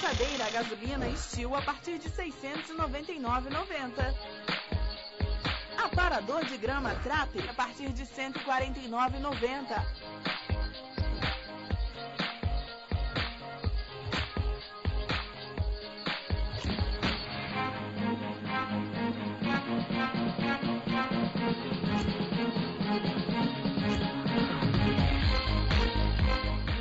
Passadeira a gasolina Estil a partir de R$ 699,90. Aparador de grama Trap a partir de R$ 149,90.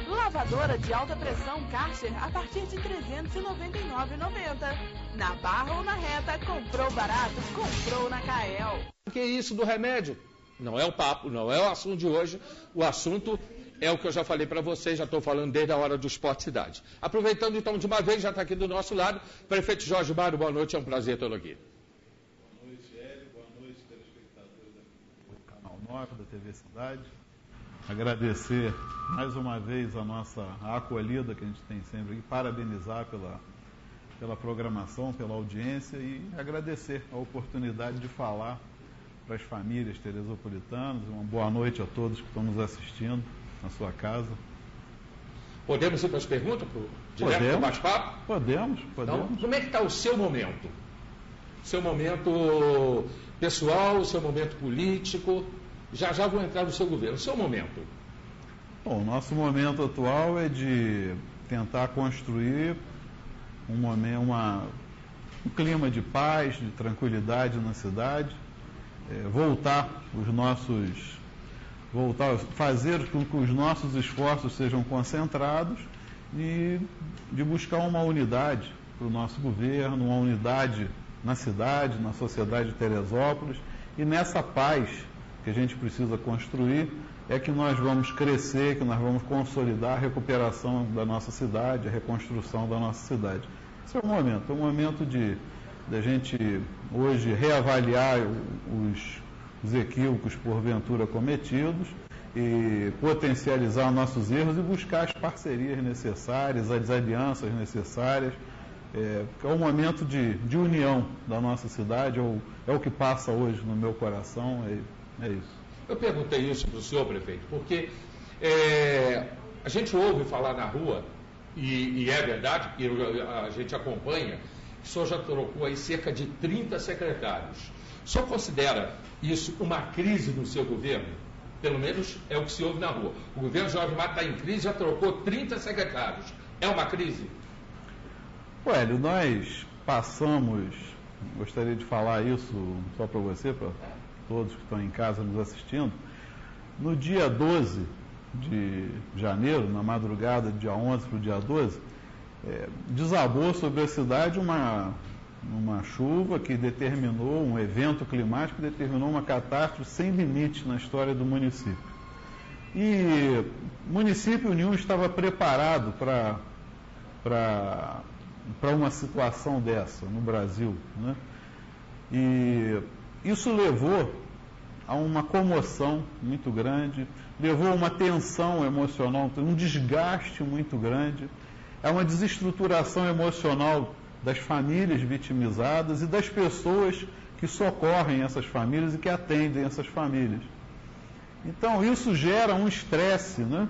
Lavadora de alta pressão Karcher a partir de R$ 399,90. Na Barra ou na Reta, comprou barato, comprou na Kael. O que é isso do remédio? Não é o papo, não é o assunto de hoje. O assunto é o que eu já falei para vocês, já estou falando desde a hora do Esporte Cidade. Aproveitando então de uma vez, já está aqui do nosso lado, prefeito Jorge Mário, boa noite, é um prazer tê-lo aqui. Boa noite, Hélio, boa noite, telespectadores do Canal 9 da TV Cidade. Agradecer mais uma vez a acolhida que a gente tem sempre aqui, parabenizar pela programação, pela audiência e agradecer a oportunidade de falar para as famílias teresopolitanas. Uma boa noite a todos que estão nos assistindo na sua casa. Podemos ir para as perguntas? Direto para o bate-papo? Podemos. Então, como é que está o seu momento? Seu momento pessoal, seu momento político? Já vou entrar no seu governo. O seu momento? Bom, o nosso momento atual é de tentar construir um clima de paz, de tranquilidade na cidade, fazer com que os nossos esforços sejam concentrados e de buscar uma unidade para o nosso governo, uma unidade na cidade, na sociedade de Teresópolis, e nessa paz que a gente precisa construir é que nós vamos crescer, que nós vamos consolidar a recuperação da nossa cidade, a reconstrução da nossa cidade. Esse é o momento de a gente hoje reavaliar os equívocos porventura cometidos e potencializar nossos erros e buscar as parcerias necessárias, as alianças necessárias. É um momento de união da nossa cidade, é o que passa hoje no meu coração, é isso. Eu perguntei isso para o senhor, prefeito, porque a gente ouve falar na rua, e é verdade, que a gente acompanha, que o senhor já trocou aí cerca de 30 secretários. O senhor considera isso uma crise no seu governo? Pelo menos é o que se ouve na rua. O governo Jorge Mário está em crise, já trocou 30 secretários. É uma crise? Hélio, nós passamos, gostaria de falar isso só para você, para todos que estão em casa nos assistindo, no dia 12 de janeiro, na madrugada do dia 11 para o dia 12, desabou sobre a cidade uma chuva que determinou, um evento climático que determinou uma catástrofe sem limite na história do município. E o município nenhum estava preparado para uma situação dessa no Brasil, né? E isso levou a uma comoção muito grande, levou a uma tensão emocional, um desgaste muito grande, a uma desestruturação emocional das famílias vitimizadas e das pessoas que socorrem essas famílias e que atendem essas famílias. Então, isso gera um estresse, né?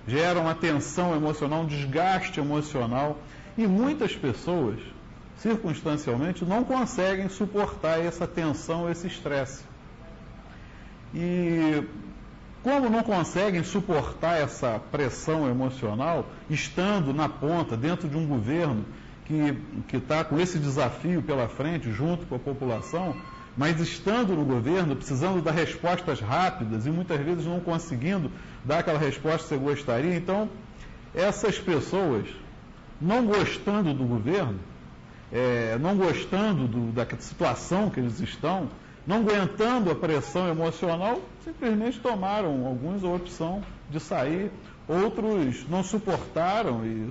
Gera uma tensão emocional, um desgaste emocional, e muitas pessoas, circunstancialmente, não conseguem suportar essa tensão, esse estresse. E como não conseguem suportar essa pressão emocional, estando na ponta, dentro de um governo que está com esse desafio pela frente, junto com a população, mas estando no governo, precisando dar respostas rápidas e muitas vezes não conseguindo dar aquela resposta que você gostaria. Então, essas pessoas, não gostando do governo, não gostando da situação que eles estão, não aguentando a pressão emocional, simplesmente tomaram alguns a opção de sair, outros não suportaram e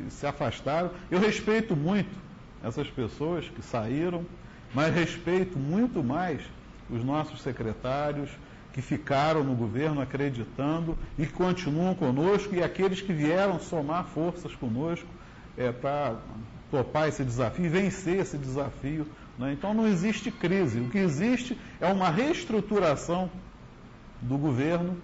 se afastaram. Eu respeito muito essas pessoas que saíram, mas respeito muito mais os nossos secretários que ficaram no governo acreditando e que continuam conosco, e aqueles que vieram somar forças conosco para topar esse desafio e vencer esse desafio, né? Então não existe crise, o que existe é uma reestruturação do governo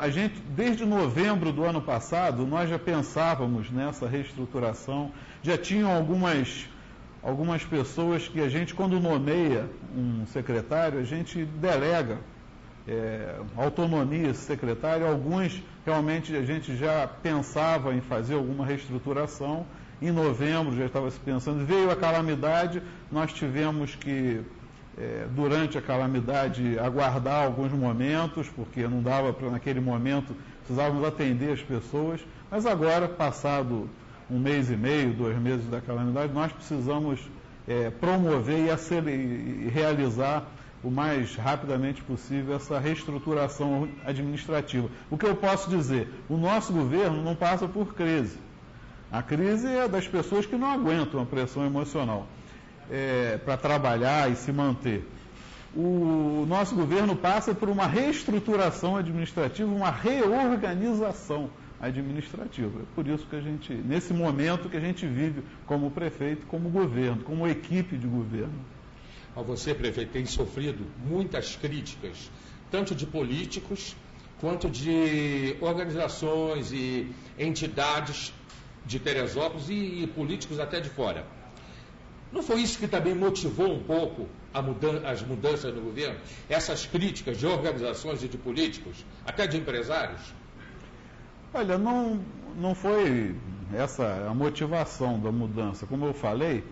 a gente, desde novembro do ano passado, nós já pensávamos nessa reestruturação, já tinham algumas pessoas que a gente, quando nomeia um secretário, a gente delega autonomia a esse secretário. Alguns, realmente, a gente já pensava em fazer alguma reestruturação. Em novembro já estava se pensando, veio a calamidade, nós tivemos que, durante a calamidade, aguardar alguns momentos, porque não dava para, naquele momento, precisávamos atender as pessoas, mas agora, passado 1 mês e meio, 2 meses da calamidade, nós precisamos promover e realizar o mais rapidamente possível essa reestruturação administrativa. O que eu posso dizer? O nosso governo não passa por crise. A crise é das pessoas que não aguentam a pressão emocional para trabalhar e se manter. O nosso governo passa por uma reestruturação administrativa, uma reorganização administrativa. É por isso que a gente, nesse momento que a gente vive como prefeito, como governo, como equipe de governo. Você, prefeito, tem sofrido muitas críticas, tanto de políticos quanto de organizações e entidades de Teresópolis e políticos até de fora. Não foi isso que também motivou um pouco as mudanças no governo? Essas críticas de organizações e de políticos, até de empresários? Olha, não foi essa a motivação da mudança. Como eu falei,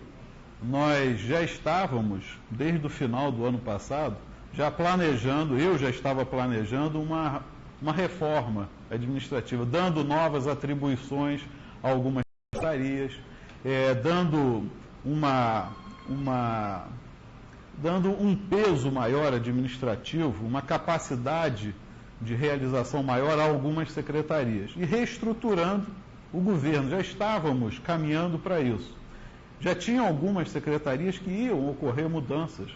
nós já estávamos, desde o final do ano passado, eu já estava planejando uma reforma administrativa, dando novas atribuições a algumas secretarias, dando um peso maior administrativo, uma capacidade de realização maior a algumas secretarias e reestruturando o governo. Já estávamos caminhando para isso. Já tinha algumas secretarias que iam ocorrer mudanças,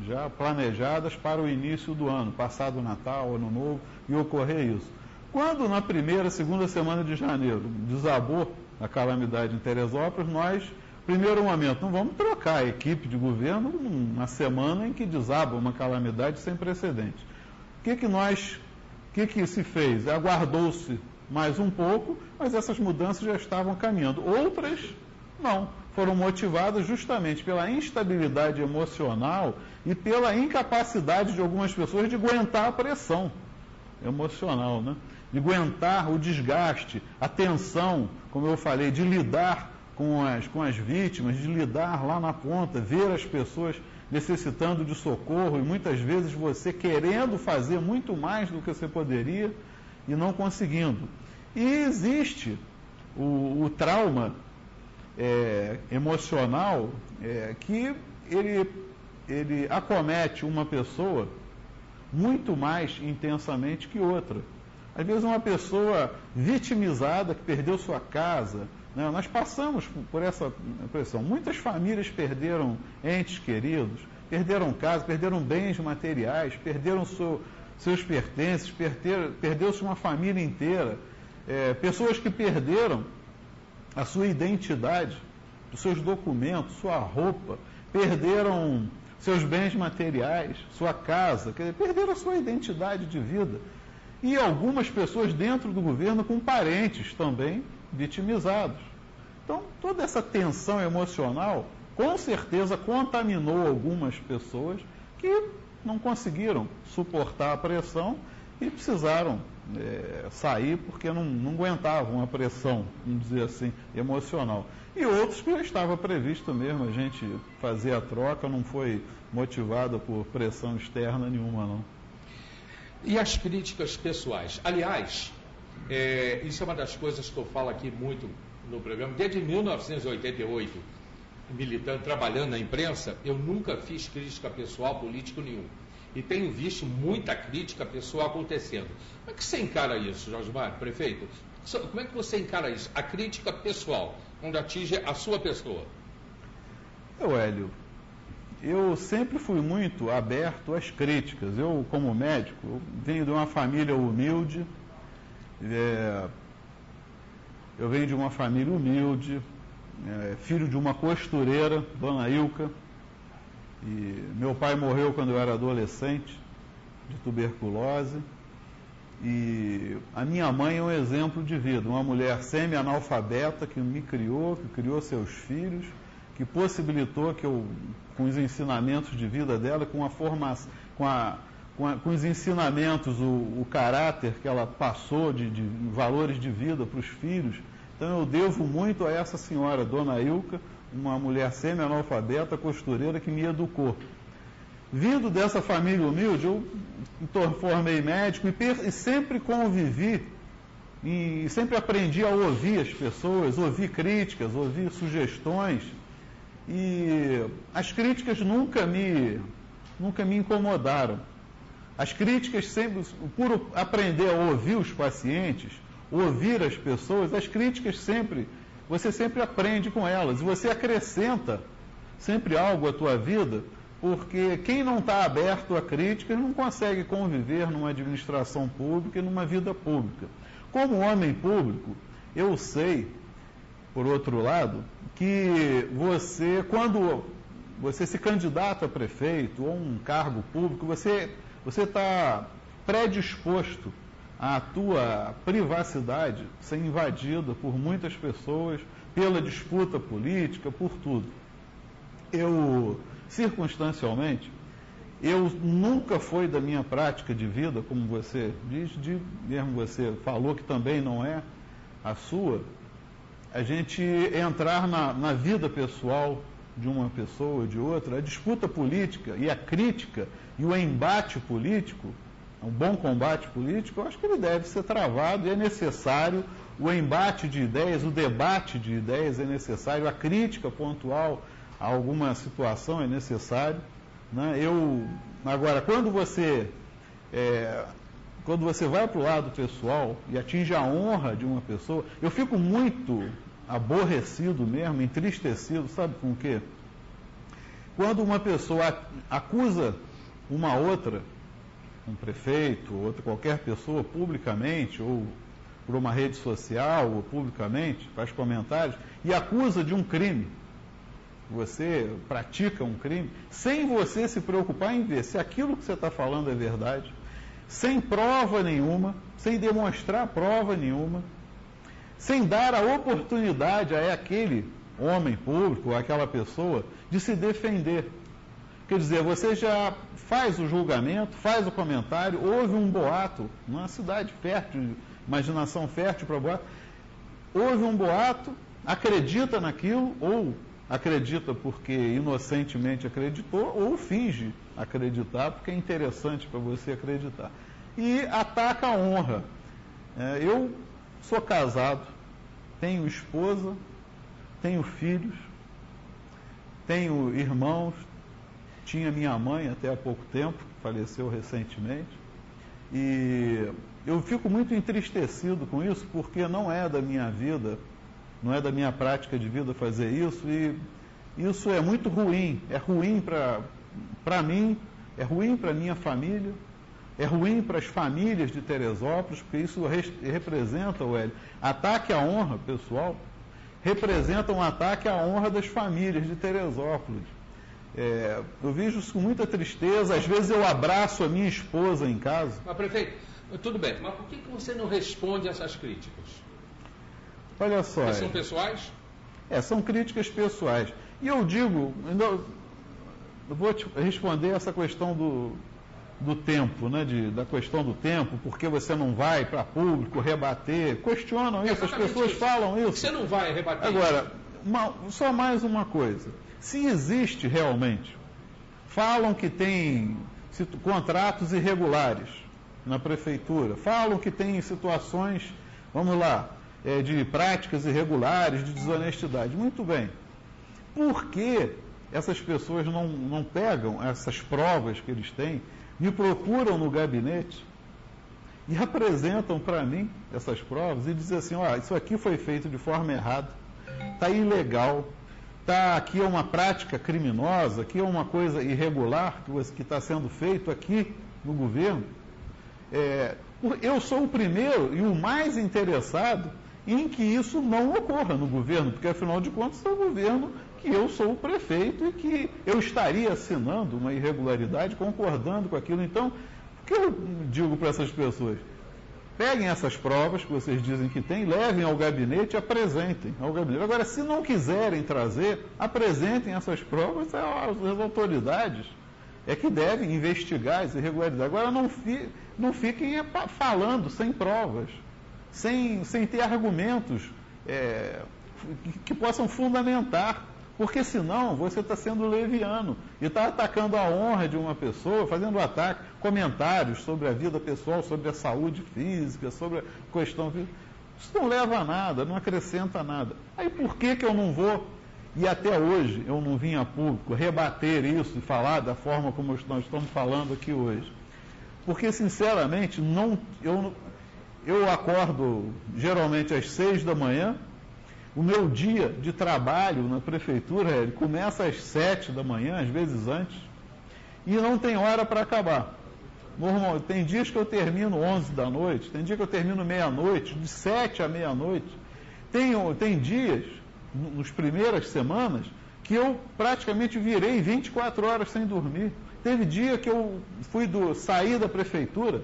já planejadas para o início do ano, passado o Natal, Ano Novo, ia ocorrer isso. Quando na primeira, segunda semana de janeiro desabou a calamidade em Teresópolis, nós, primeiro momento, não vamos trocar a equipe de governo na semana em que desaba uma calamidade sem precedentes. O que se fez? Aguardou-se mais um pouco, mas essas mudanças já estavam caminhando. Outras, não. Foram motivadas justamente pela instabilidade emocional e pela incapacidade de algumas pessoas de aguentar a pressão emocional, né? De aguentar o desgaste, a tensão, como eu falei, de lidar com as vítimas, de lidar lá na ponta, ver as pessoas necessitando de socorro e muitas vezes você querendo fazer muito mais do que você poderia e não conseguindo. E existe o trauma emocional que ele acomete uma pessoa muito mais intensamente que outra. Às vezes uma pessoa vitimizada que perdeu sua casa, né? Nós passamos por essa pressão. Muitas famílias perderam entes queridos, perderam casa, perderam bens materiais, perderam seus pertences, perdeu-se uma família inteira. Pessoas que perderam a sua identidade, os seus documentos, sua roupa, perderam seus bens materiais, sua casa, quer dizer, perderam a sua identidade de vida. E algumas pessoas dentro do governo com parentes também vitimizados. Então, toda essa tensão emocional, com certeza, contaminou algumas pessoas que não conseguiram suportar a pressão e precisaram sair porque não aguentavam a pressão, vamos dizer assim, emocional. E outros que já estava previsto mesmo a gente fazer a troca, não foi motivada por pressão externa nenhuma, não. E as críticas pessoais? Aliás, isso é uma das coisas que eu falo aqui muito no programa. Desde 1988, militando, trabalhando na imprensa, eu nunca fiz crítica pessoal político nenhum. E tenho visto muita crítica pessoal acontecendo. Como é que você encara isso, Jorge Mário, prefeito? Como é que você encara isso? A crítica pessoal, quando atinge a sua pessoa? Hélio, eu sempre fui muito aberto às críticas. Eu, como médico, venho de uma família humilde. Filho de uma costureira, Dona Ilka. E meu pai morreu quando eu era adolescente, de tuberculose. E a minha mãe é um exemplo de vida, uma mulher semi-analfabeta que me criou, que criou seus filhos, que possibilitou que eu, com os ensinamentos de vida dela, com a formação, com os ensinamentos, o caráter que ela passou de valores de vida para os filhos. Então eu devo muito a essa senhora, Dona Ilka, uma mulher semi-analfabeta, costureira, que me educou. Vindo dessa família humilde, eu formei médico e sempre convivi e sempre aprendi a ouvir as pessoas, ouvir críticas, ouvir sugestões. E as críticas nunca me incomodaram. As críticas sempre, por aprender a ouvir os pacientes, ouvir as pessoas, as críticas você sempre aprende com elas. E você acrescenta sempre algo à tua vida, porque quem não está aberto a críticas não consegue conviver numa administração pública e numa vida pública. Como homem público, eu sei, por outro lado, que você, quando você se candidata a prefeito ou um cargo público, você está predisposto à tua privacidade ser invadida por muitas pessoas, pela disputa política, por tudo. Circunstancialmente, eu nunca foi da minha prática de vida, como você diz, mesmo você falou que também não é a sua, a gente entrar na vida pessoal de uma pessoa ou de outra. A disputa política e a crítica e o embate político, um bom combate político, eu acho que ele deve ser travado e é necessário. O embate de ideias, o debate de ideias é necessário, a crítica pontual a alguma situação é necessário, né? Agora, quando você vai para o lado pessoal e atinge a honra de uma pessoa, eu fico muito aborrecido mesmo, entristecido, sabe com o quê? Quando uma pessoa acusa uma outra, um prefeito, ou qualquer pessoa, publicamente, ou por uma rede social, ou publicamente, faz comentários, e acusa de um crime. Você pratica um crime, sem você se preocupar em ver se aquilo que você está falando é verdade, sem prova nenhuma, sem demonstrar prova nenhuma, sem dar a oportunidade a aquele homem público, ou aquela pessoa, de se defender. Quer dizer, você já faz o julgamento, faz o comentário, houve um boato, numa cidade fértil, imaginação fértil para boato, houve um boato, acredita naquilo, ou acredita porque inocentemente acreditou, ou finge acreditar porque é interessante para você acreditar. E ataca a honra. Eu sou casado, tenho esposa, tenho filhos, tenho irmãos, tinha minha mãe até há pouco tempo, faleceu recentemente, e eu fico muito entristecido com isso, porque não é da minha vida, não é da minha prática de vida fazer isso, e isso é muito ruim. É ruim para mim, é ruim para a minha família, é ruim para as famílias de Teresópolis, porque isso representa, Hélio, ataque à honra pessoal, representa um ataque à honra das famílias de Teresópolis. Eu vejo isso com muita tristeza. Às vezes eu abraço a minha esposa em casa. Mas, prefeito, tudo bem, mas por que você não responde a essas críticas? Olha só. Porque são pessoais? São críticas pessoais. E eu digo, eu vou te responder essa questão do tempo, né? Da questão do tempo, porque você não vai para público rebater, questionam isso, as pessoas falam isso. Você não vai rebater. Agora, só mais uma coisa. Se existe realmente, falam que tem contratos irregulares na prefeitura, falam que tem situações, vamos lá, de práticas irregulares, de desonestidade. Muito bem. Por que essas pessoas não pegam essas provas que eles têm, me procuram no gabinete e apresentam para mim essas provas e dizem assim, isso aqui foi feito de forma errada, está ilegal, aqui é uma prática criminosa, aqui é uma coisa irregular que está sendo feito aqui no governo. Eu sou o primeiro e o mais interessado em que isso não ocorra no governo, porque afinal de contas é o governo que eu sou o prefeito e que eu estaria assinando uma irregularidade, concordando com aquilo. Então, o que eu digo para essas pessoas? Peguem essas provas que vocês dizem que tem, levem ao gabinete e apresentem ao gabinete. Agora, se não quiserem trazer, apresentem essas provas às autoridades. É que devem investigar as irregularidades. Agora, não fiquem falando sem provas, sem ter argumentos que possam fundamentar. Porque senão você está sendo leviano e está atacando a honra de uma pessoa, fazendo ataque, comentários sobre a vida pessoal, sobre a saúde física, sobre a questão física. Isso não leva a nada, não acrescenta nada. Aí por que eu não vou, e até hoje eu não vim a público, rebater isso e falar da forma como nós estamos falando aqui hoje? Porque, sinceramente, eu acordo geralmente às 6 da manhã. O meu dia de trabalho na prefeitura, ele começa às 7 da manhã, às vezes antes, e não tem hora para acabar. Normal, tem dias que eu termino 11 da noite, tem dia que eu termino meia-noite, de 7 à meia-noite. Tem dias, nas primeiras semanas, que eu praticamente virei 24 horas sem dormir. Teve dia que eu saí da prefeitura,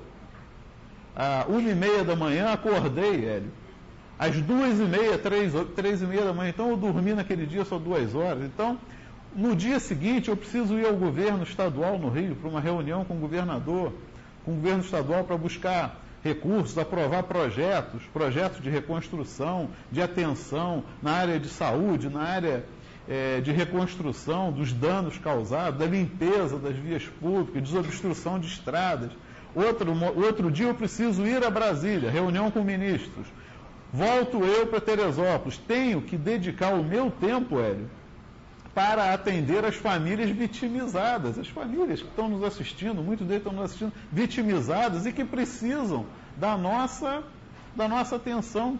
às 1h30 da manhã, acordei, Hélio, às 2h30, 3h30 da manhã. Então eu dormi naquele dia só 2 horas. Então, no dia seguinte, eu preciso ir ao governo estadual no Rio, para uma reunião com o governador, com o governo estadual para buscar recursos, aprovar projetos de reconstrução, de atenção na área de saúde, na área de reconstrução dos danos causados, da limpeza das vias públicas, desobstrução de estradas. Outro dia eu preciso ir a Brasília, reunião com ministros. Volto eu para Teresópolis. Tenho que dedicar o meu tempo, Hélio, para atender as famílias vitimizadas. As famílias que estão nos assistindo, muitos deles estão nos assistindo, vitimizadas e que precisam da nossa atenção.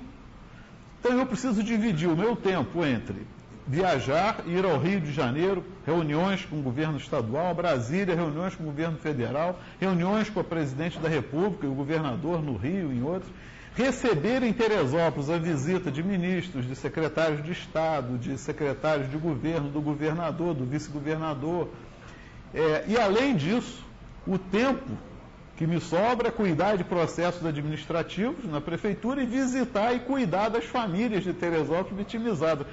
Então eu preciso dividir o meu tempo entre viajar, ir ao Rio de Janeiro, reuniões com o governo estadual, Brasília, reuniões com o governo federal, reuniões com a presidente da República e o governador no Rio e em outros, receber em Teresópolis a visita de ministros, de secretários de Estado, de secretários de governo, do governador, do vice-governador. E, além disso, o tempo que me sobra é cuidar de processos administrativos na prefeitura e visitar e cuidar das famílias de Teresópolis vitimizadas.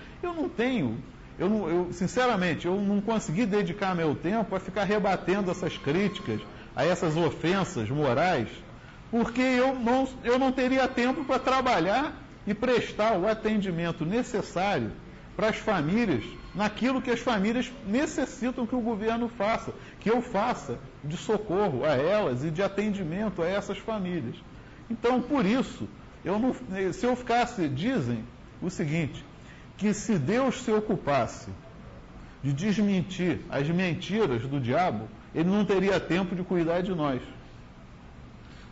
Sinceramente, eu não consegui dedicar meu tempo a ficar rebatendo essas críticas, a essas ofensas morais, porque eu não teria tempo para trabalhar e prestar o atendimento necessário para as famílias, naquilo que as famílias necessitam que o governo faça, que eu faça de socorro a elas e de atendimento a essas famílias. Então, por isso, se eu ficasse, dizem o seguinte, que se Deus se ocupasse de desmentir as mentiras do diabo, ele não teria tempo de cuidar de nós.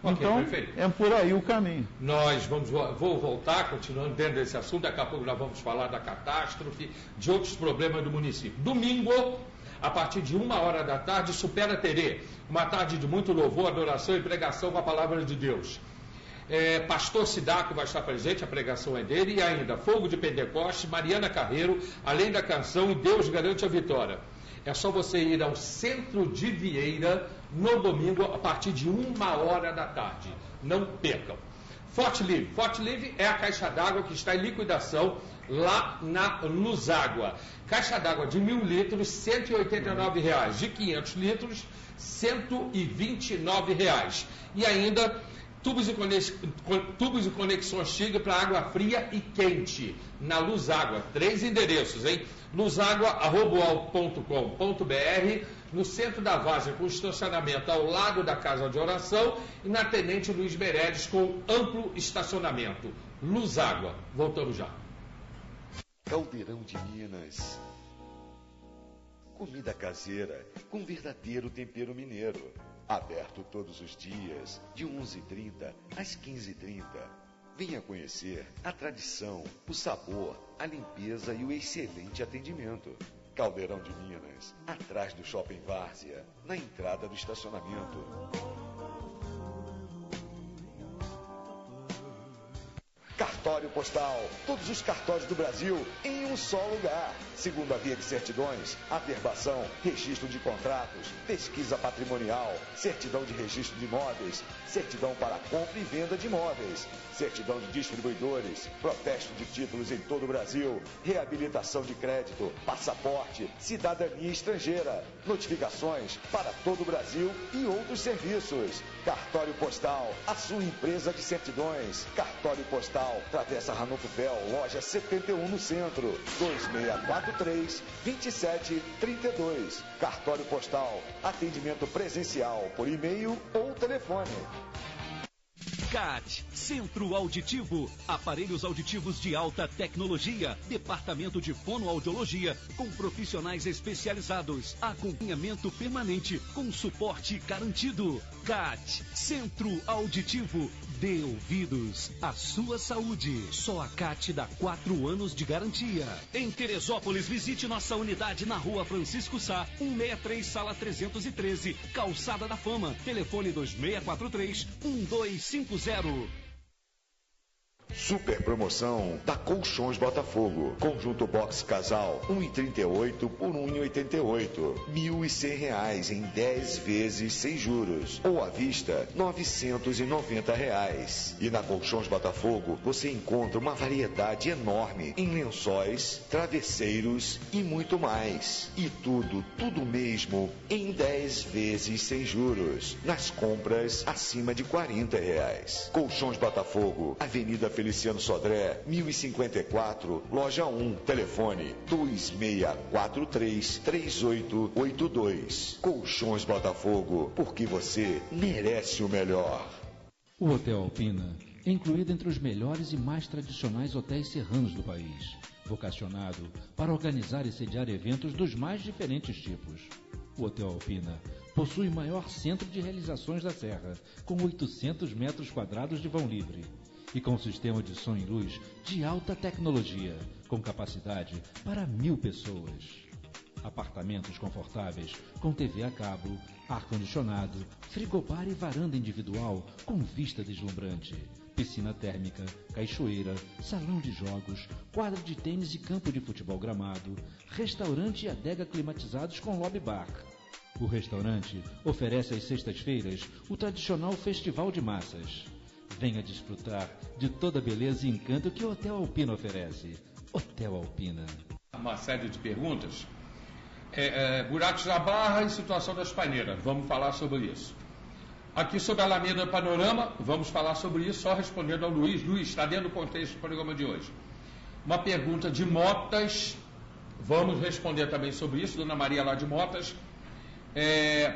Okay, então, perfeito. É por aí o caminho. Vou voltar, continuando dentro desse assunto, daqui a pouco nós vamos falar da catástrofe, de outros problemas do município. Domingo, a partir de 1h da tarde, Supera Terê, uma tarde de muito louvor, adoração e pregação com a palavra de Deus. Pastor Sidaco vai estar presente, a pregação é dele, e ainda Fogo de Pentecoste, Mariana Carreiro, além da canção E Deus Garante a Vitória. É só você ir ao centro de Vieira no domingo a partir de 1h da tarde. Não percam. Forte Livre. Forte Livre é a caixa d'água que está em liquidação lá na Luz Água. Caixa d'água de 1.000 litros, R$ 189,00. De 500 litros, R$ 129,00. E ainda tubos e conexões Tigre para água fria e quente. Na Luz Água. 3 endereços, hein? luzagua@roboal.com.br, no centro da Várzea, com estacionamento ao lado da Casa de Oração, e na Tenente Luiz Meirelles, com amplo estacionamento. Luz Água. Voltamos já. Caldeirão de Minas. Comida caseira com verdadeiro tempero mineiro. Aberto todos os dias, de 11h30 às 15h30. Venha conhecer a tradição, o sabor, a limpeza e o excelente atendimento. Caldeirão de Minas, atrás do Shopping Várzea, na entrada do estacionamento. Cartório Postal. Todos os cartórios do Brasil em um só lugar. Segunda via de certidões, averbação, registro de contratos, pesquisa patrimonial, certidão de registro de imóveis, certidão para compra e venda de imóveis, certidão de distribuidores, protesto de títulos em todo o Brasil, reabilitação de crédito, passaporte, cidadania estrangeira, notificações para todo o Brasil e outros serviços. Cartório Postal, a sua empresa de certidões. Cartório Postal, Travessa Ranulfo Fel, loja 71 no centro, 2643-2732. Cartório Postal, atendimento presencial por e-mail ou telefone. CAT, Centro Auditivo, aparelhos auditivos de alta tecnologia, departamento de fonoaudiologia com profissionais especializados, acompanhamento permanente com suporte garantido. CAT, Centro Auditivo, dê ouvidos à sua saúde. Só a CAT dá 4 anos de garantia. Em Teresópolis, visite nossa unidade na Rua Francisco Sá, 163, sala 313, Calçada da Fama, telefone 2643-1250. Super promoção da Colchões Botafogo. Conjunto box casal, 1,38 por 1,88. R$1.100 em 10 vezes sem juros. Ou à vista, R$990. E na Colchões Botafogo, você encontra uma variedade enorme em lençóis, travesseiros e muito mais. E tudo mesmo em 10 vezes sem juros. Nas compras acima de R$40. Colchões Botafogo, Avenida Feliciano Sodré, 1054, loja 1, telefone 2643-3882. Colchões Botafogo, porque você merece o melhor. O Hotel Alpina é incluído entre os melhores e mais tradicionais hotéis serranos do país, vocacionado para organizar e sediar eventos dos mais diferentes tipos. O Hotel Alpina possui o maior centro de realizações da Serra, com 800 metros quadrados de vão livre, e com sistema de som e luz de alta tecnologia, com capacidade para 1.000 pessoas. Apartamentos confortáveis, com TV a cabo, ar-condicionado, frigobar e varanda individual, com vista deslumbrante. Piscina térmica, cachoeira, salão de jogos, quadra de tênis e campo de futebol gramado, restaurante e adega climatizados com lobby bar. O restaurante oferece às sextas-feiras o tradicional festival de massas. Venha desfrutar de toda a beleza e encanto que o Hotel Alpina oferece. Hotel Alpina. Uma série de perguntas. Buracos na Barra e situação das paineiras. Vamos falar sobre isso. Aqui sobre a Alameda Panorama, vamos falar sobre isso, só respondendo ao Luiz. Luiz, está dentro do contexto do programa de hoje. Uma pergunta de Motas, vamos responder também sobre isso. Dona Maria lá de Motas.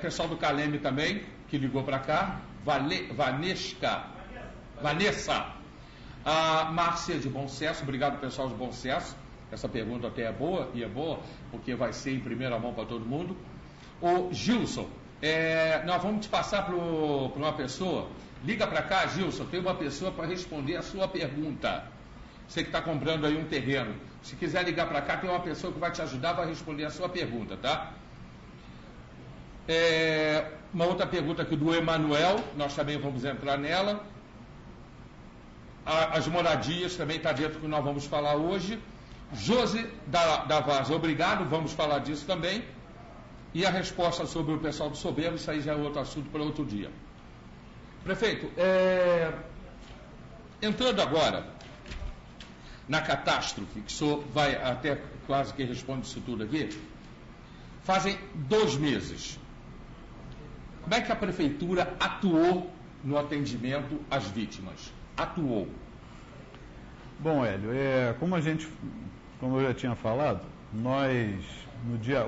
Pessoal do Caleme também, que ligou para cá. Vanessa, a Márcia de Bom Sucesso, obrigado pessoal de Bom Sucesso, essa pergunta até é boa, porque vai ser em primeira mão para todo mundo. O Gilson, nós vamos te passar para uma pessoa, liga para cá, Gilson, tem uma pessoa para responder a sua pergunta, você que está comprando aí um terreno, se quiser ligar para cá, tem uma pessoa que vai te ajudar, vai responder a sua pergunta, tá? Uma outra pergunta aqui do Emanuel, nós também vamos entrar nela. As moradias também está dentro do que nós vamos falar hoje. Josi da Vaz, obrigado, vamos falar disso também. E a resposta sobre o pessoal do Soberbo, isso aí já é outro assunto para outro dia. Prefeito, entrando agora na catástrofe, que o senhor vai até quase que responde isso tudo aqui, fazem 2 meses. Como é que a prefeitura atuou no atendimento às vítimas? Atuou. Bom, Hélio, como eu já tinha falado,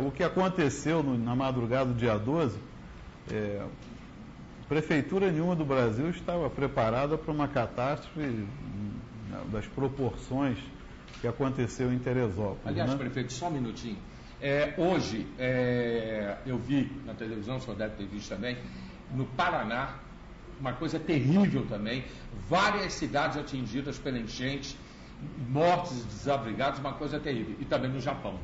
o que aconteceu na madrugada do dia 12, prefeitura nenhuma do Brasil estava preparada para uma catástrofe das proporções que aconteceu em Teresópolis. Aliás, né? Prefeito, só um minutinho. Hoje, eu vi na televisão, o senhor deve ter visto também, no Paraná, uma coisa terrível também, várias cidades atingidas pela enchente, mortes e desabrigados, uma coisa terrível. E também no Japão.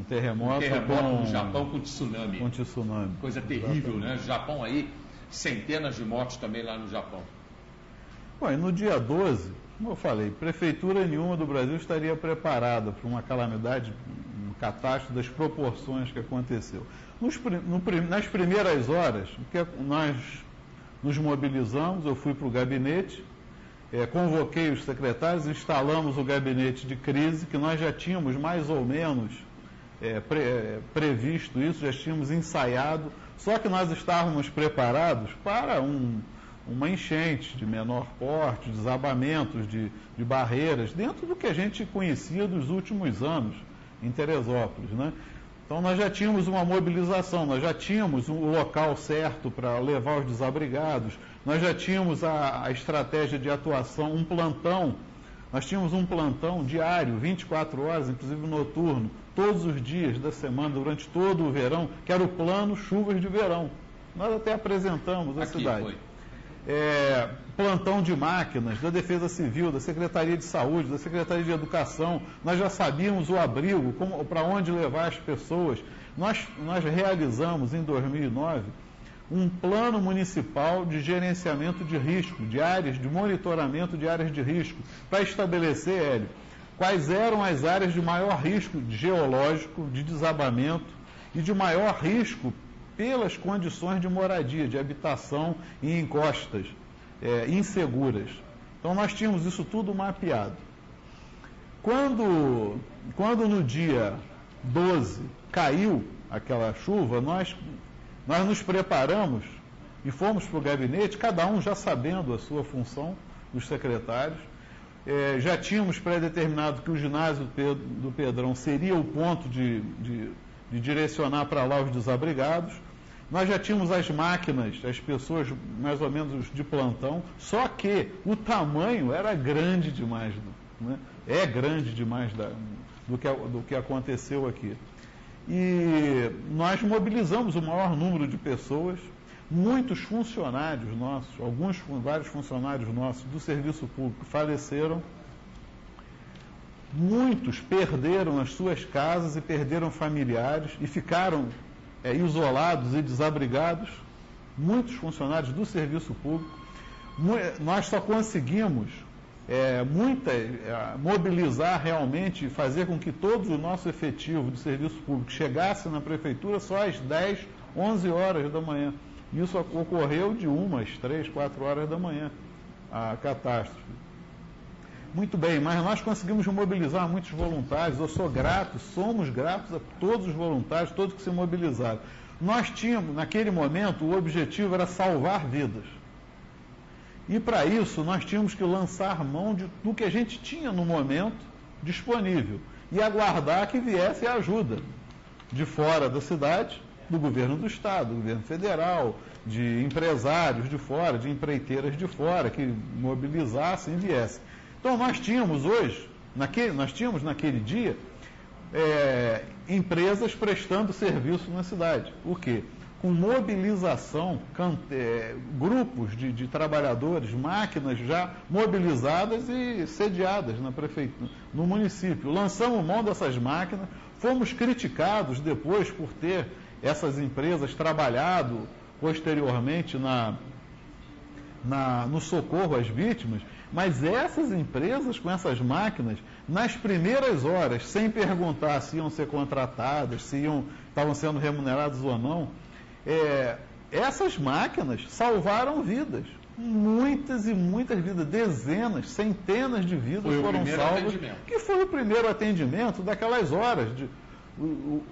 Terremoto no Japão com tsunami. Com tsunami. Coisa terrível, né? Japão aí, centenas de mortes também lá no Japão. Bom, e no dia 12, Como eu falei, prefeitura nenhuma do Brasil estaria preparada para uma calamidade, uma catástrofe das proporções que aconteceu. Nas primeiras horas, nós nos mobilizamos, eu fui para o gabinete, convoquei os secretários, instalamos o gabinete de crise, que nós já tínhamos mais ou menos previsto isso, já tínhamos ensaiado, só que nós estávamos preparados para uma enchente de menor porte, desabamentos de barreiras, dentro do que a gente conhecia dos últimos anos em Teresópolis, né? Então nós já tínhamos uma mobilização, nós já tínhamos o local certo para levar os desabrigados, nós já tínhamos a estratégia de atuação, um plantão, nós tínhamos um plantão diário, 24 horas, inclusive noturno, todos os dias da semana, durante todo o verão, que era o plano chuvas de verão. Nós até apresentamos à cidade. Foi. Plantão de máquinas, da Defesa Civil, da Secretaria de Saúde, da Secretaria de Educação, nós já sabíamos o abrigo, para onde levar as pessoas. Nós realizamos em 2009 um plano municipal de gerenciamento de risco, de áreas, de monitoramento de áreas de risco, para estabelecer, Hélio, quais eram as áreas de maior risco geológico, de desabamento e de maior risco pelas condições de moradia, de habitação em encostas inseguras. Então nós tínhamos isso tudo mapeado. Quando no dia 12 caiu aquela chuva, nós nos preparamos e fomos para o gabinete, cada um já sabendo a sua função, os secretários. Já tínhamos pré-determinado que o ginásio do Pedrão seria o ponto de direcionar para lá os desabrigados. Nós já tínhamos as máquinas, as pessoas mais ou menos de plantão, só que o tamanho era grande demais, né? É grande demais do que aconteceu aqui. E nós mobilizamos o maior número de pessoas, muitos funcionários nossos, vários funcionários nossos do serviço público faleceram, muitos perderam as suas casas e perderam familiares e ficaram isolados e desabrigados, muitos funcionários do serviço público. Nós só conseguimos mobilizar realmente e fazer com que todo o nosso efetivo de serviço público chegasse na prefeitura só às 10, 11 horas da manhã. Isso ocorreu de 1 às 3, 4 horas da manhã, a catástrofe. Muito bem, mas nós conseguimos mobilizar muitos voluntários, somos gratos a todos os voluntários, todos que se mobilizaram. Nós tínhamos, naquele momento, o objetivo era salvar vidas. E para isso, nós tínhamos que lançar mão do que a gente tinha no momento disponível e aguardar que viesse a ajuda de fora da cidade, do governo do estado, do governo federal, de empresários de fora, de empreiteiras de fora, que mobilizassem e viessem. Então nós tínhamos naquele dia, empresas prestando serviço na cidade. O quê? Com mobilização, grupos de trabalhadores, máquinas já mobilizadas e sediadas na prefeitura, no município. Lançamos mão dessas máquinas, fomos criticados depois por ter essas empresas trabalhado posteriormente no socorro às vítimas, mas essas empresas com essas máquinas, nas primeiras horas, sem perguntar se iam ser contratadas, se estavam sendo remuneradas ou não, essas máquinas salvaram vidas. Muitas e muitas vidas, dezenas, centenas de vidas foram salvas, que foi o primeiro atendimento daquelas horas.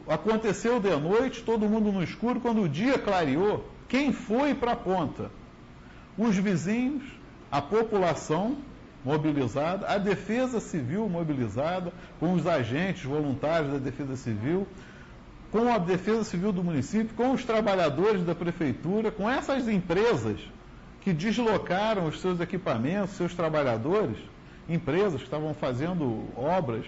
Aconteceu de noite, todo mundo no escuro, quando o dia clareou, quem foi para a ponta? Os vizinhos, a população mobilizada, a Defesa Civil mobilizada, com os agentes voluntários da Defesa Civil, com a Defesa Civil do município, com os trabalhadores da prefeitura, com essas empresas que deslocaram os seus equipamentos, seus trabalhadores, empresas que estavam fazendo obras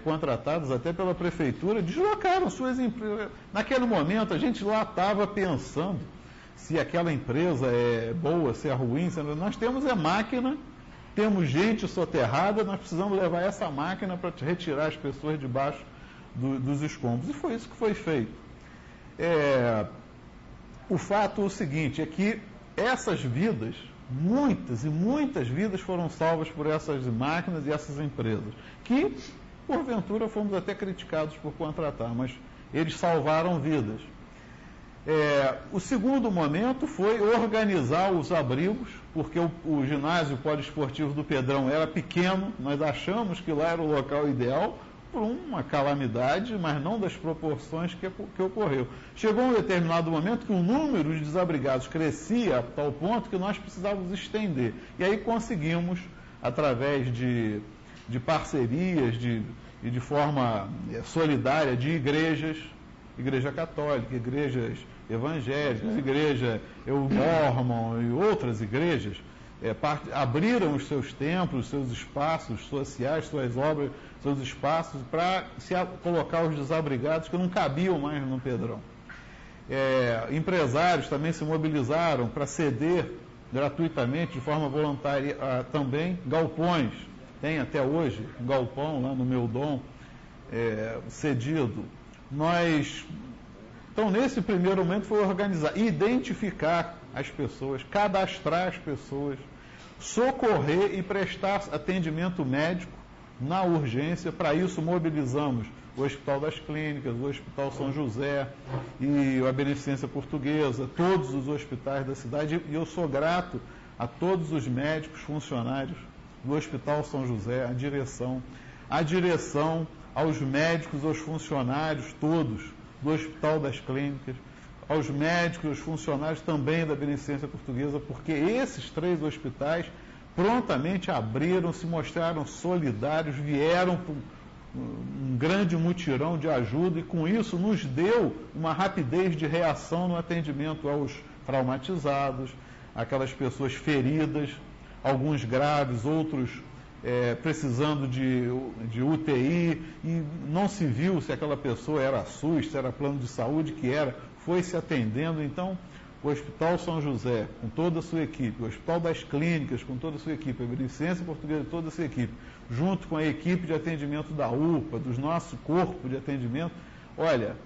contratadas até pela prefeitura, deslocaram suas empresas. Naquele momento, a gente lá estava pensando se aquela empresa é boa, se é ruim. Nós temos máquina, temos gente soterrada, nós precisamos levar essa máquina para retirar as pessoas debaixo dos escombros. E foi isso que foi feito. O fato é o seguinte, é que essas vidas muitas e muitas vidas foram salvas por essas máquinas e essas empresas, que, porventura, fomos até criticados por contratar, mas eles salvaram vidas. O segundo momento foi organizar os abrigos, porque o ginásio poliesportivo do Pedrão era pequeno, nós achamos que lá era o local ideal, por uma calamidade, mas não das proporções que ocorreu. Chegou um determinado momento que o número de desabrigados crescia a tal ponto que nós precisávamos estender. E aí conseguimos, através de parcerias e de forma solidária de igrejas, igreja católica, igrejas evangélicas, igreja Mormon e outras igrejas, abriram os seus templos, seus espaços sociais, suas obras, seus espaços para colocar os desabrigados que não cabiam mais no Pedrão. Empresários também se mobilizaram para ceder gratuitamente, de forma voluntária, também galpões. Tem até hoje um galpão lá no Meudon cedido. Então, nesse primeiro momento foi organizar, identificar as pessoas, cadastrar as pessoas, socorrer e prestar atendimento médico na urgência. Para isso, mobilizamos o Hospital das Clínicas, o Hospital São José e a Beneficência Portuguesa, todos os hospitais da cidade, e eu sou grato a todos os médicos, funcionários do Hospital São José, a direção, aos médicos, aos funcionários todos do Hospital das Clínicas, aos médicos e aos funcionários também da Beneficência Portuguesa, porque esses 3 hospitais prontamente abriram, se mostraram solidários, vieram para um grande mutirão de ajuda e com isso nos deu uma rapidez de reação no atendimento aos traumatizados, aquelas pessoas feridas, alguns graves, outros precisando de UTI, e não se viu se aquela pessoa era SUS, se era plano de saúde, foi se atendendo. Então, o Hospital São José, com toda a sua equipe, o Hospital das Clínicas, com toda a sua equipe, a Beneficência Portuguesa, toda a sua equipe, junto com a equipe de atendimento da UPA, do nosso corpo de atendimento, olha,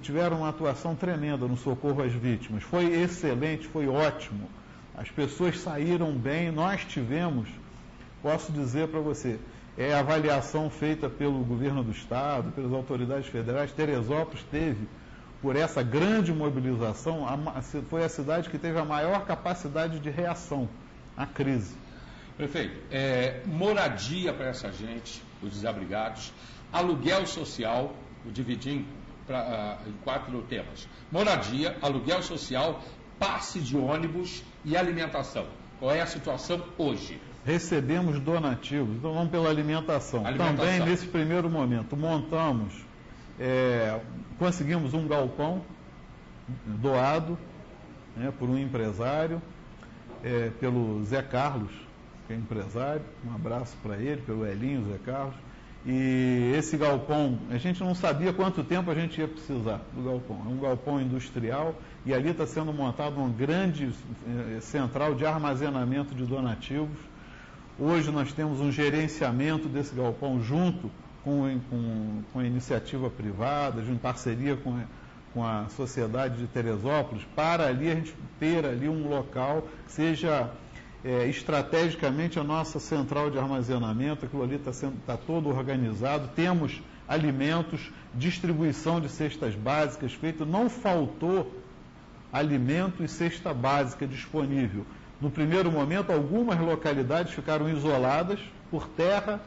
tiveram uma atuação tremenda no socorro às vítimas. Foi excelente, foi ótimo. As pessoas saíram bem, nós tivemos, posso dizer para você, a avaliação feita pelo governo do Estado, pelas autoridades federais. Teresópolis teve, por essa grande mobilização, foi a cidade que teve a maior capacidade de reação à crise. Prefeito, moradia para essa gente, os desabrigados, aluguel social, vou dividir em 4 temas: moradia, aluguel social, passe de ônibus e alimentação. Qual é a situação hoje? Recebemos donativos, então vamos pela alimentação. Também nesse primeiro momento montamos, conseguimos um galpão doado por um empresário, pelo Zé Carlos, que é empresário, um abraço para ele, pelo Elinho, Zé Carlos. E esse galpão, a gente não sabia quanto tempo a gente ia precisar do galpão. É um galpão industrial e ali está sendo montado uma grande central de armazenamento de donativos. Hoje nós temos um gerenciamento desse galpão junto com a iniciativa privada, em parceria com a Sociedade de Teresópolis, para ali a gente ter ali um local que seja estrategicamente a nossa central de armazenamento. Aquilo ali está todo organizado, temos alimentos, distribuição de cestas básicas feita, não faltou alimento e cesta básica disponível. No primeiro momento, algumas localidades ficaram isoladas por terra,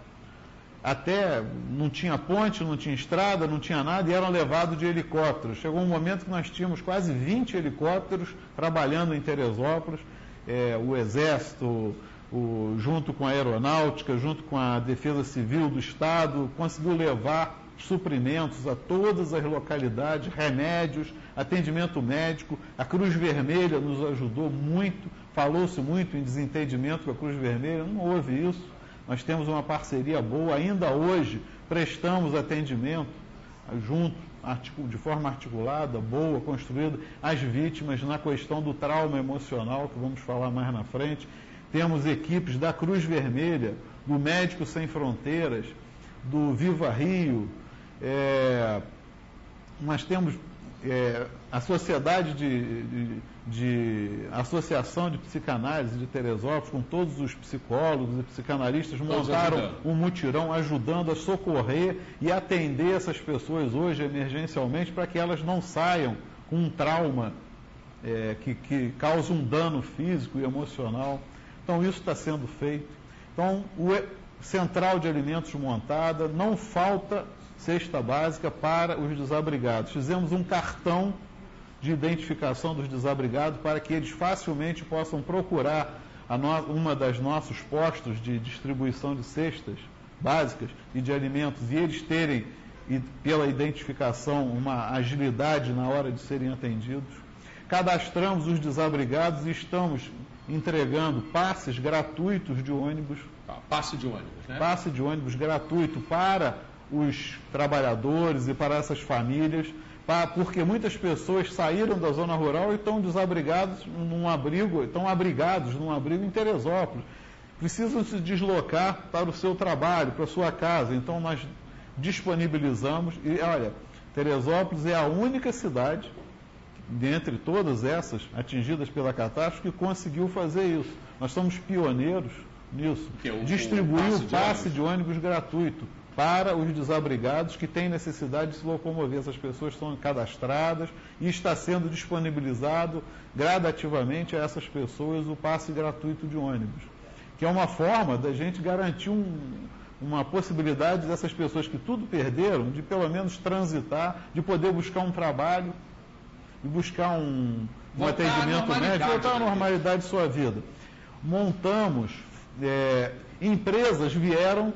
até não tinha ponte, não tinha estrada, não tinha nada, e eram levados de helicópteros. Chegou um momento que nós tínhamos quase 20 helicópteros trabalhando em Teresópolis, o Exército, junto com a Aeronáutica, junto com a Defesa Civil do Estado, conseguiu levar suprimentos a todas as localidades, remédios, atendimento médico. A Cruz Vermelha nos ajudou muito, falou-se muito em desentendimento com a Cruz Vermelha, não houve isso. Nós temos uma parceria boa, ainda hoje prestamos atendimento junto, de forma articulada, boa, construída, às vítimas na questão do trauma emocional, que vamos falar mais na frente. Temos equipes da Cruz Vermelha, do Médicos Sem Fronteiras, do Viva Rio. Nós temos a Sociedade de Associação de Psicanálise de Teresópolis, com todos os psicólogos e psicanalistas, montaram um mutirão ajudando a socorrer e atender essas pessoas hoje emergencialmente para que elas não saiam com um trauma que causa um dano físico e emocional. Então isso está sendo feito. Então Central de Alimentos montada, não falta cesta básica para os desabrigados. Fizemos um cartão de identificação dos desabrigados para que eles facilmente possam procurar uma das nossos postos de distribuição de cestas básicas e de alimentos e eles terem, pela identificação, uma agilidade na hora de serem atendidos. Cadastramos os desabrigados e estamos entregando passes gratuitos de ônibus. Passe de ônibus, né? Passe de ônibus gratuito para os trabalhadores e para essas famílias, porque muitas pessoas saíram da zona rural e estão desabrigados num abrigo, estão abrigados num abrigo em Teresópolis. Precisam se deslocar para o seu trabalho, para a sua casa. Então nós disponibilizamos, e olha, Teresópolis é a única cidade, dentre todas essas atingidas pela catástrofe, que conseguiu fazer isso. Nós somos pioneiros nisso. Distribuir o passe de ônibus gratuito para os desabrigados que têm necessidade de se locomover. Essas pessoas são cadastradas e está sendo disponibilizado gradativamente a essas pessoas o passe gratuito de ônibus, que é uma forma da gente garantir uma possibilidade dessas pessoas que tudo perderam, de pelo menos transitar, de poder buscar um trabalho e buscar um atendimento médico, voltar à normalidade de sua vida. Montamos, empresas vieram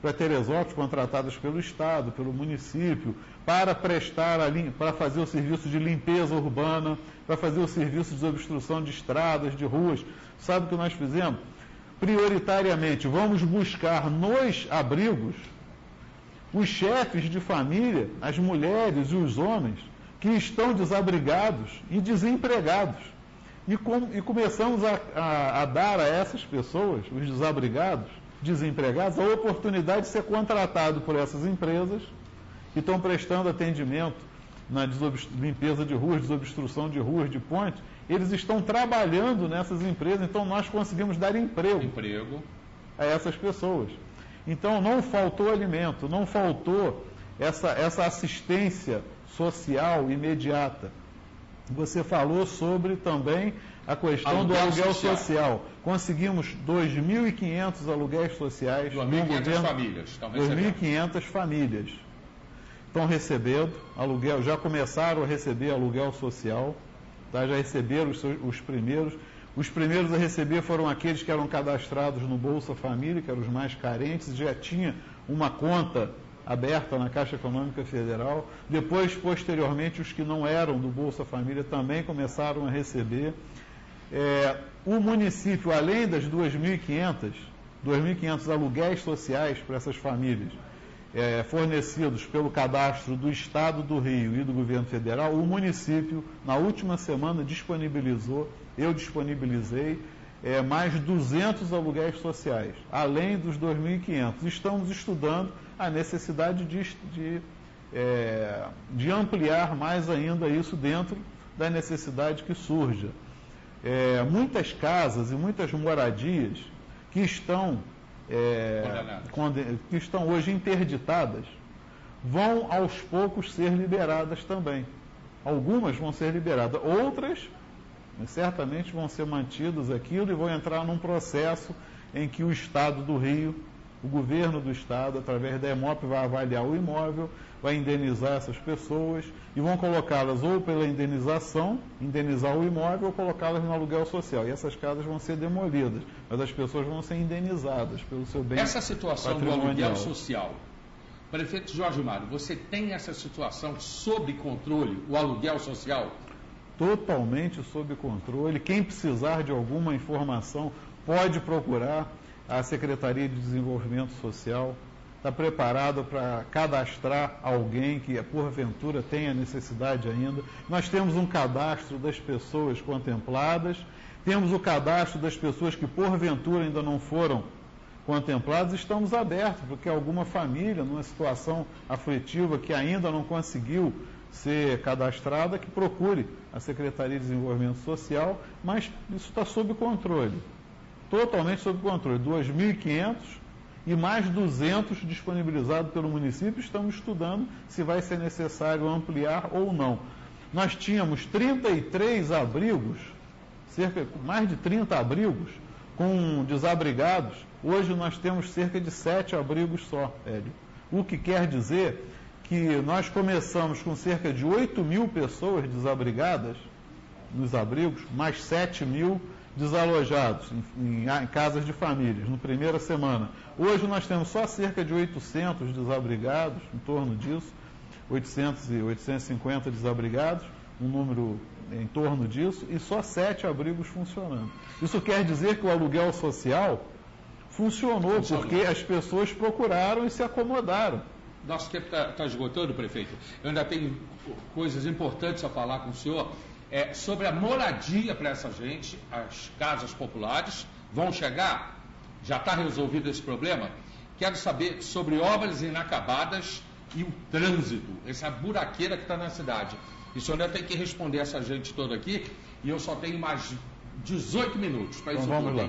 para Teresópolis, contratadas pelo Estado, pelo município, para fazer o serviço de limpeza urbana, para fazer o serviço de desobstrução de estradas, de ruas. Sabe o que nós fizemos? Prioritariamente, vamos buscar nos abrigos os chefes de família, as mulheres e os homens que estão desabrigados e desempregados. E começamos a dar a essas pessoas, os desabrigados, desempregados, a oportunidade de ser contratado por essas empresas que estão prestando atendimento na limpeza de ruas, desobstrução de ruas, de pontes. Eles estão trabalhando nessas empresas, então nós conseguimos dar emprego a essas pessoas. Então não faltou alimento, não faltou essa assistência social imediata. Você falou sobre também a questão do aluguel social. Conseguimos 2.500 aluguéis sociais. 2.500 famílias estão recebendo. 2.500 famílias estão recebendo aluguel, já começaram a receber aluguel social, tá? Já receberam os primeiros. Os primeiros a receber foram aqueles que eram cadastrados no Bolsa Família, que eram os mais carentes, já tinha uma conta aberta na Caixa Econômica Federal. Depois, posteriormente, os que não eram do Bolsa Família também começaram a receber. O município, além das 2.500 aluguéis sociais para essas famílias, fornecidos pelo cadastro do Estado do Rio e do Governo Federal, o município, na última semana, eu disponibilizei mais 200 aluguéis sociais, além dos 2.500. Estamos estudando a necessidade de ampliar mais ainda isso dentro da necessidade que surja. Muitas casas e muitas moradias que estão hoje interditadas vão aos poucos ser liberadas também. Algumas vão ser liberadas, outras certamente vão ser mantidas aquilo e vão entrar num processo em que o Estado do Rio, o governo do Estado, através da EMOP, vai avaliar o imóvel, vai indenizar essas pessoas e vão colocá-las ou pela indenização, indenizar o imóvel, ou colocá-las no aluguel social. E essas casas vão ser demolidas, mas as pessoas vão ser indenizadas pelo seu bem patrimonial. Essa situação do aluguel social, prefeito Jorge Mário, você tem essa situação sob controle, o aluguel social? Totalmente sob controle. Quem precisar de alguma informação pode procurar a Secretaria de Desenvolvimento Social. Está preparada para cadastrar alguém que porventura tenha necessidade ainda. Nós temos um cadastro das pessoas contempladas, temos o cadastro das pessoas que porventura ainda não foram contempladas. Estamos abertos, porque alguma família, numa situação aflitiva que ainda não conseguiu ser cadastrada, que procure a Secretaria de Desenvolvimento Social, mas isso está sob controle, totalmente sob controle. 2.500 e mais 200 disponibilizados pelo município. Estamos estudando se vai ser necessário ampliar ou não. Nós tínhamos 33 abrigos, mais de 30 abrigos com desabrigados. Hoje nós temos cerca de 7 abrigos só, Hélio. O que quer dizer que nós começamos com cerca de 8.000 pessoas desabrigadas nos abrigos, mais 7.000 desalojados em casas de famílias, na primeira semana. Hoje nós temos só cerca de 800 desabrigados, em torno disso, 800 e 850 desabrigados, um número em torno disso, e só 7 abrigos funcionando. Isso quer dizer que o aluguel social funcionou, porque as pessoas procuraram e se acomodaram. Nosso tempo está esgotando, prefeito. Eu ainda tenho coisas importantes a falar com o senhor sobre a moradia para essa gente. As casas populares vão chegar? Já está resolvido esse problema? Quero saber sobre obras inacabadas e o trânsito, essa buraqueira que está na cidade. E o senhor ainda tem que responder essa gente toda aqui, e eu só tenho mais 18 minutos para isso tudo.